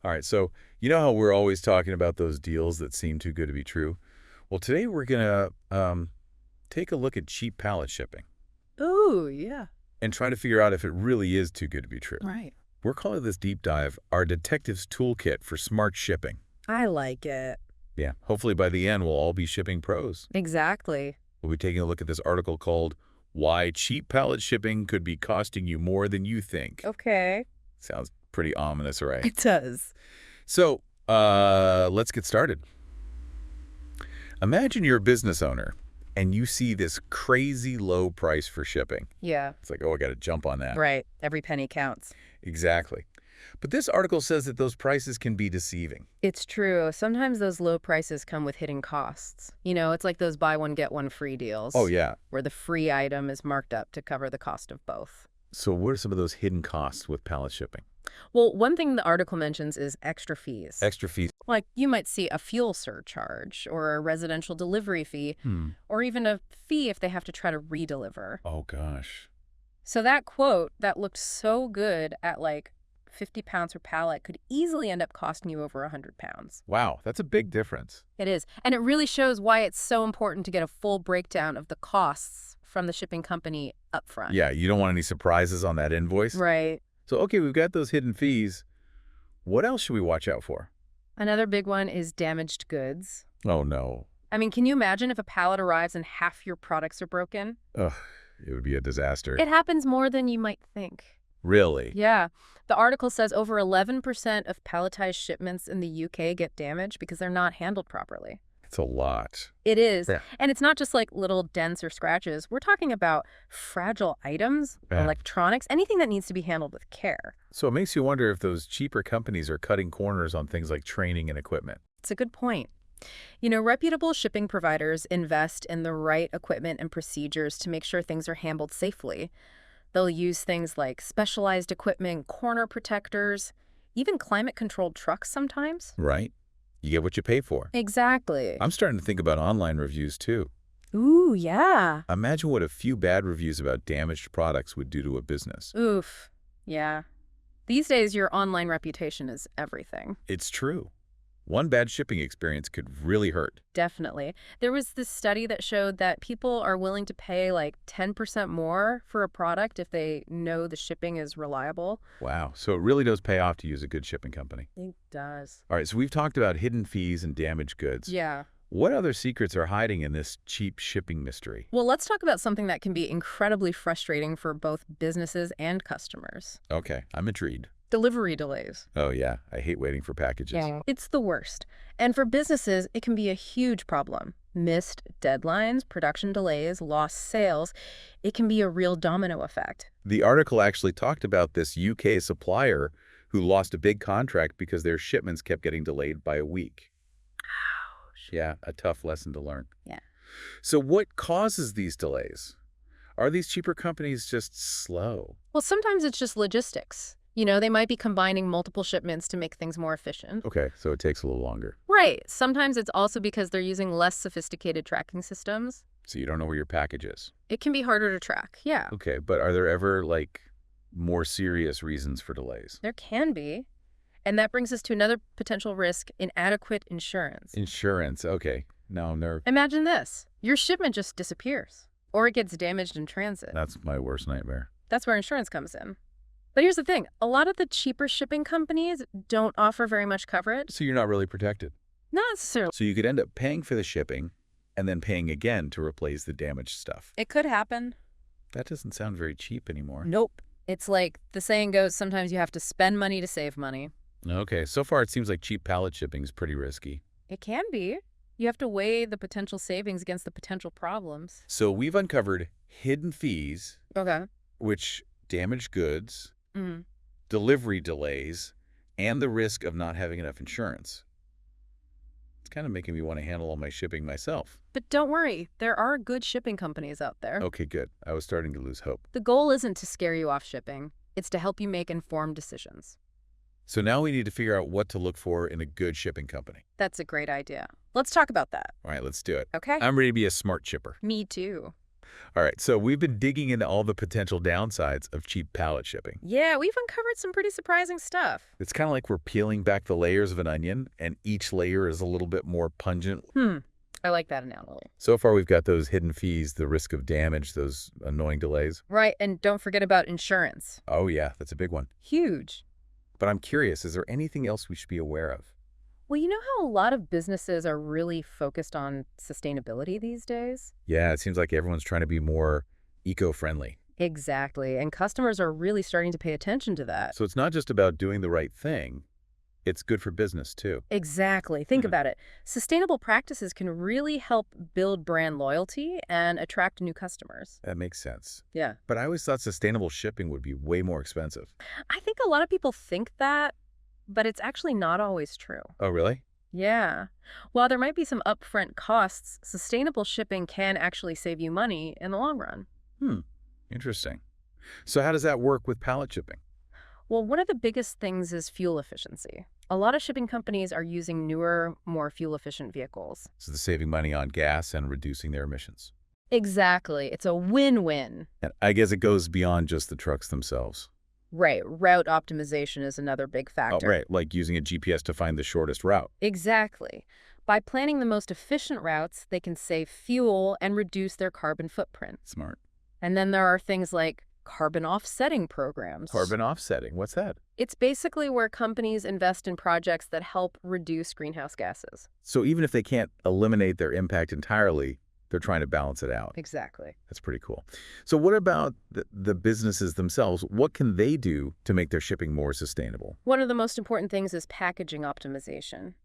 All right, so you know how we're always talking about those deals that seem too good to be true? Well, today we're going to take a look at cheap pallet shipping Ooh, yeah. and try to figure out if it really is too good to be true. Right. We're calling this deep dive our detective's toolkit for smart shipping. I like it. Yeah, hopefully by the end we'll all be shipping pros. Exactly. We'll be taking a look at this article called Why Cheap Pallet Shipping Could Be Costing You More Than You Think. Okay. Sounds pretty ominous, right? It does. So, let's get started. Imagine you're a business owner and you see this crazy low price for shipping. Yeah. It's like, oh, I got to jump on that. Right. Every penny counts. Exactly. But this article says that those prices can be deceiving. It's true. Sometimes those low prices come with hidden costs. It's like those buy one, get one free deals. Oh, yeah. Where the free item is marked up to cover the cost of both. So what are some of those hidden costs with pallet shipping? Well, one thing the article mentions is extra fees. Extra fees. Like you might see a fuel surcharge or a residential delivery fee or even a fee if they have to try to redeliver. Oh, gosh. So that quote that looked so good at like 50 pounds per pallet could easily end up costing you over 100 pounds. Wow, that's a big difference. It is. And it really shows why it's so important to get a full breakdown of the costs from the shipping company up front. Yeah, you don't want any surprises on that invoice. Right. So, okay, we've got those hidden fees. What else should we watch out for? Another big one is damaged goods. Oh, no. I mean, can you imagine if a pallet arrives and half your products are broken? Ugh, it would be a disaster. It happens more than you might think. Really? Yeah. The article says over 11% of palletized shipments in the UK get damaged because they're not handled properly. It's a lot. It is. Yeah. And it's not just like little dents or scratches. We're talking about fragile items, Yeah. electronics, anything that needs to be handled with care. So it makes you wonder if those cheaper companies are cutting corners on things like training and equipment. It's a good point. Reputable shipping providers invest in the right equipment and procedures to make sure things are handled safely. They'll use things like specialized equipment, corner protectors, even climate-controlled trucks sometimes. Right? You get what you pay for. Exactly. I'm starting to think about online reviews, too. Ooh, yeah. Imagine what a few bad reviews about damaged products would do to a business. Oof. Yeah. These days, your online reputation is everything. It's true. One bad shipping experience could really hurt. Definitely. There was this study that showed that people are willing to pay like 10% more for a product if they know the shipping is reliable. Wow. So it really does pay off to use a good shipping company. It does. All right, so we've talked about hidden fees and damaged goods. Yeah. What other secrets are hiding in this cheap shipping mystery? Well, let's talk about something that can be incredibly frustrating for both businesses and customers. Okay, I'm intrigued. Delivery delays. Oh, yeah. I hate waiting for packages. It's the worst. And for businesses, it can be a huge problem. Missed deadlines, production delays, lost sales. It can be a real domino effect. The article actually talked about this UK supplier who lost a big contract because their shipments kept getting delayed by a week. Ouch. Yeah, a tough lesson to learn. Yeah. So what causes these delays? Are these cheaper companies just slow? Well, sometimes it's just logistics. They might be combining multiple shipments to make things more efficient. Okay, so it takes a little longer. Right. Sometimes it's also because they're using less sophisticated tracking systems. So you don't know where your package is. It can be harder to track. Yeah. Okay, but are there ever, more serious reasons for delays? There can be. And that brings us to another potential risk: inadequate insurance. Insurance, okay. Now Imagine this. Your shipment just disappears. Or it gets damaged in transit. that's my worst nightmare. That's where insurance comes in. But here's the thing. A lot of the cheaper shipping companies don't offer very much coverage. So you're not really protected. Not necessarily. So you could end up paying for the shipping and then paying again to replace the damaged stuff. It could happen. That doesn't sound very cheap anymore. Nope. It's like the saying goes, sometimes you have to spend money to save money. Okay, so far it seems like cheap pallet shipping is pretty risky. It can be. You have to weigh the potential savings against the potential problems. So we've uncovered hidden fees, Okay. which damaged goods, Mm. delivery delays, and the risk of not having enough insurance. It's kind of making me want to handle all my shipping myself. But don't worry. There are good shipping companies out there. Okay, good. I was starting to lose hope. The goal isn't to scare you off shipping. It's to help you make informed decisions. So now we need to figure out what to look for in a good shipping company. That's a great idea. Let's talk about that. All right, let's do it. Okay? I'm ready to be a smart shipper. Me too. All right, so we've been digging into all the potential downsides of cheap pallet shipping. Yeah, we've uncovered some pretty surprising stuff. It's kind of like we're peeling back the layers of an onion, and each layer is a little bit more pungent. I like that analogy. So far, we've got those hidden fees, the risk of damage, those annoying delays. Right, and don't forget about insurance. Oh, yeah, that's a big one. Huge. But I'm curious, is there anything else we should be aware of? Well, you know how a lot of businesses are really focused on sustainability these days? Yeah, it seems like everyone's trying to be more eco-friendly. Exactly, and customers are really starting to pay attention to that. So it's not just about doing the right thing. It's good for business, too. Exactly. Think about it. Sustainable practices can really help build brand loyalty and attract new customers. That makes sense. Yeah. But I always thought sustainable shipping would be way more expensive. I think a lot of people think that, but it's actually not always true. Oh, really? Yeah. While there might be some upfront costs, sustainable shipping can actually save you money in the long run. Interesting. So how does that work with pallet shipping? Well, one of the biggest things is fuel efficiency. A lot of shipping companies are using newer, more fuel-efficient vehicles. So they're saving money on gas and reducing their emissions. Exactly. It's a win-win. And I guess it goes beyond just the trucks themselves. Right. Route optimization is another big Oh, factor. right, like using a GPS to find the shortest route. Exactly. By planning the most efficient routes, they can save fuel and reduce their carbon footprint. Smart. And then there are things like carbon offsetting programs. Carbon offsetting, what's that? It's basically where companies invest in projects that help reduce greenhouse gases. So even if they can't eliminate their impact entirely, they're trying to balance it out. Exactly. That's pretty cool. So what about the businesses themselves? What can they do to make their shipping more sustainable? One of the most important things is packaging optimization.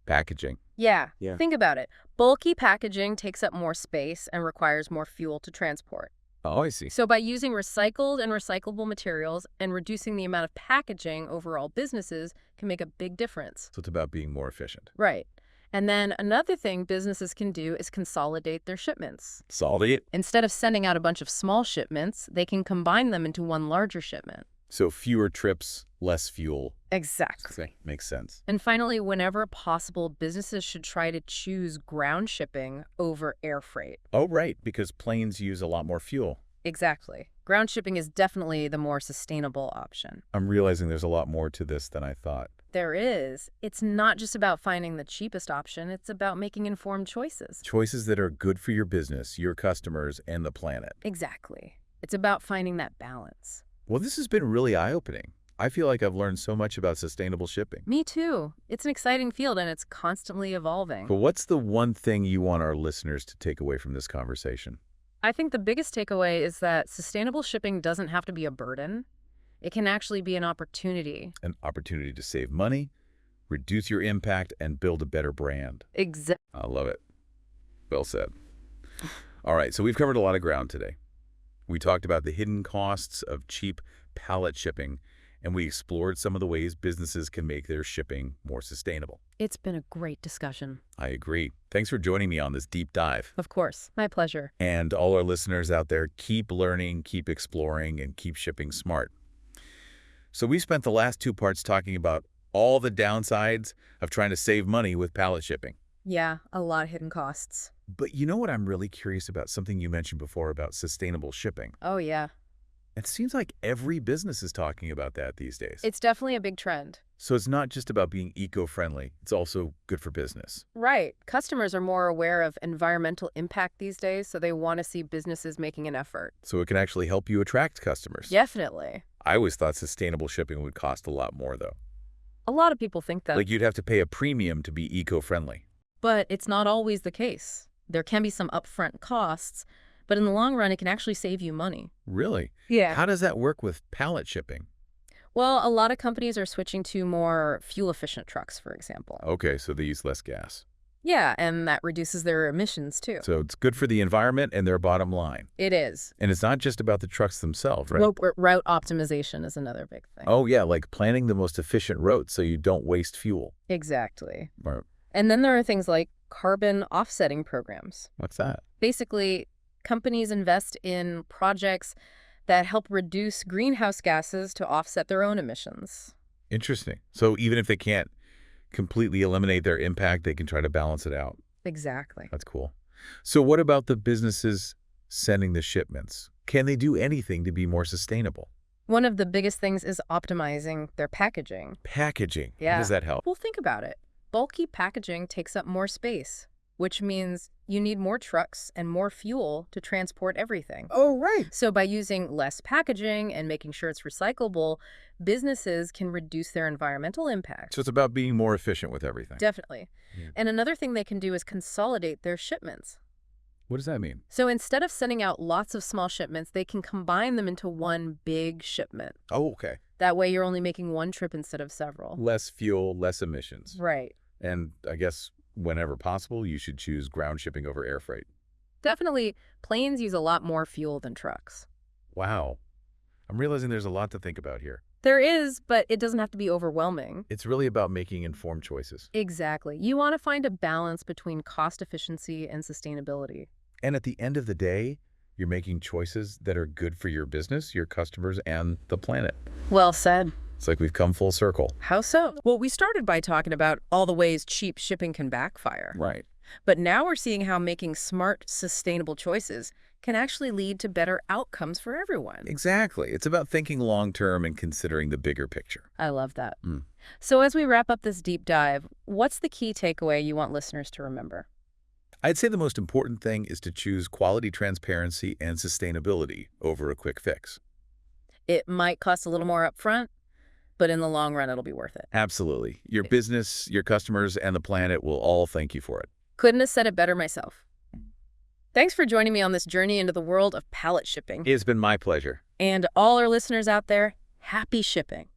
Packaging. Yeah. Yeah. Think about it. Bulky packaging takes up more space and requires more fuel to transport. Oh, I see. So by using recycled and recyclable materials and reducing the amount of packaging, overall businesses can make a big difference. So it's about being more efficient. Right. And then another thing businesses can do is consolidate their shipments. Consolidate. Instead of sending out a bunch of small shipments, they can combine them into one larger shipment. So fewer trips, less fuel. Exactly. Makes sense. And finally, whenever possible, businesses should try to choose ground shipping over air freight. Oh, right, because planes use a lot more fuel. Exactly. Ground shipping is definitely the more sustainable option. I'm realizing there's a lot more to this than I thought. There is. It's not just about finding the cheapest option. It's about making informed choices. Choices that are good for your business, your customers, and the planet. Exactly. It's about finding that balance. Well, this has been really eye-opening. I feel like I've learned so much about sustainable shipping. Me too. It's an exciting field and it's constantly evolving. But what's the one thing you want our listeners to take away from this conversation? I think the biggest takeaway is that sustainable shipping doesn't have to be a burden. It can actually be an opportunity. An opportunity to save money, reduce your impact, and build a better brand. Exactly. I love it. Well said. All right, so we've covered a lot of ground today. We talked about the hidden costs of cheap pallet shipping, and we explored some of the ways businesses can make their shipping more sustainable. It's been a great discussion. I agree. Thanks for joining me on this deep dive. Of course. My pleasure. And all our listeners out there, keep learning, keep exploring, and keep shipping smart. So we spent the last two parts talking about all the downsides of trying to save money with pallet shipping. Yeah, a lot of hidden costs. But you know what I'm really curious about? Something you mentioned before about sustainable shipping. Oh, yeah. It seems like every business is talking about that these days. It's definitely a big trend. So it's not just about being eco-friendly. It's also good for business. Right. Customers are more aware of environmental impact these days, so they want to see businesses making an effort. So it can actually help you attract customers. Definitely. I always thought sustainable shipping would cost a lot more, though. A lot of people think that. Like you'd have to pay a premium to be eco-friendly. But it's not always the case. There can be some upfront costs, but in the long run, it can actually save you money. Really? Yeah. How does that work with pallet shipping? Well, a lot of companies are switching to more fuel-efficient trucks, for example. Okay, so they use less gas. Yeah, and that reduces their emissions, too. So it's good for the environment and their bottom line. It is. And it's not just about the trucks themselves, right? Route optimization is another big thing. Oh, yeah, like planning the most efficient route so you don't waste fuel. Exactly. Or And then there are things like carbon offsetting programs. what's that? Basically, companies invest in projects that help reduce greenhouse gases to offset their own emissions. Interesting. So even if they can't completely eliminate their impact, they can try to balance it out. Exactly. That's cool. So what about the businesses sending the shipments? Can they do anything to be more sustainable? One of the biggest things is optimizing their packaging. Packaging. How Yeah. does that help? Well, think about it. Bulky packaging takes up more space, which means you need more trucks and more fuel to transport everything. Oh, right. So by using less packaging and making sure it's recyclable, businesses can reduce their environmental impact. So it's about being more efficient with everything. Definitely. Yeah. And another thing they can do is consolidate their shipments. What does that mean? So instead of sending out lots of small shipments, they can combine them into one big shipment. Oh, okay. That way you're only making one trip instead of several. Less fuel, less emissions. Right. And I guess whenever possible, you should choose ground shipping over air freight. Definitely, planes use a lot more fuel than trucks. Wow. I'm realizing there's a lot to think about here. There is, but it doesn't have to be overwhelming. It's really about making informed choices. Exactly. You want to find a balance between cost efficiency and sustainability. And at the end of the day, you're making choices that are good for your business, your customers, and the planet. Well said. It's like we've come full circle. How so? Well, we started by talking about all the ways cheap shipping can backfire. Right. But now we're seeing how making smart, sustainable choices can actually lead to better outcomes for everyone. Exactly. It's about thinking long-term and considering the bigger picture. I love that. Mm. So as we wrap up this deep dive, what's the key takeaway you want listeners to remember? I'd say the most important thing is to choose quality, transparency, and sustainability over a quick fix. It might cost a little more upfront, but in the long run, it'll be worth it. Absolutely. Your business, your customers, and the planet will all thank you for it. Couldn't have said it better myself. Thanks for joining me on this journey into the world of pallet shipping. It's been my pleasure. And all our listeners out there, happy shipping.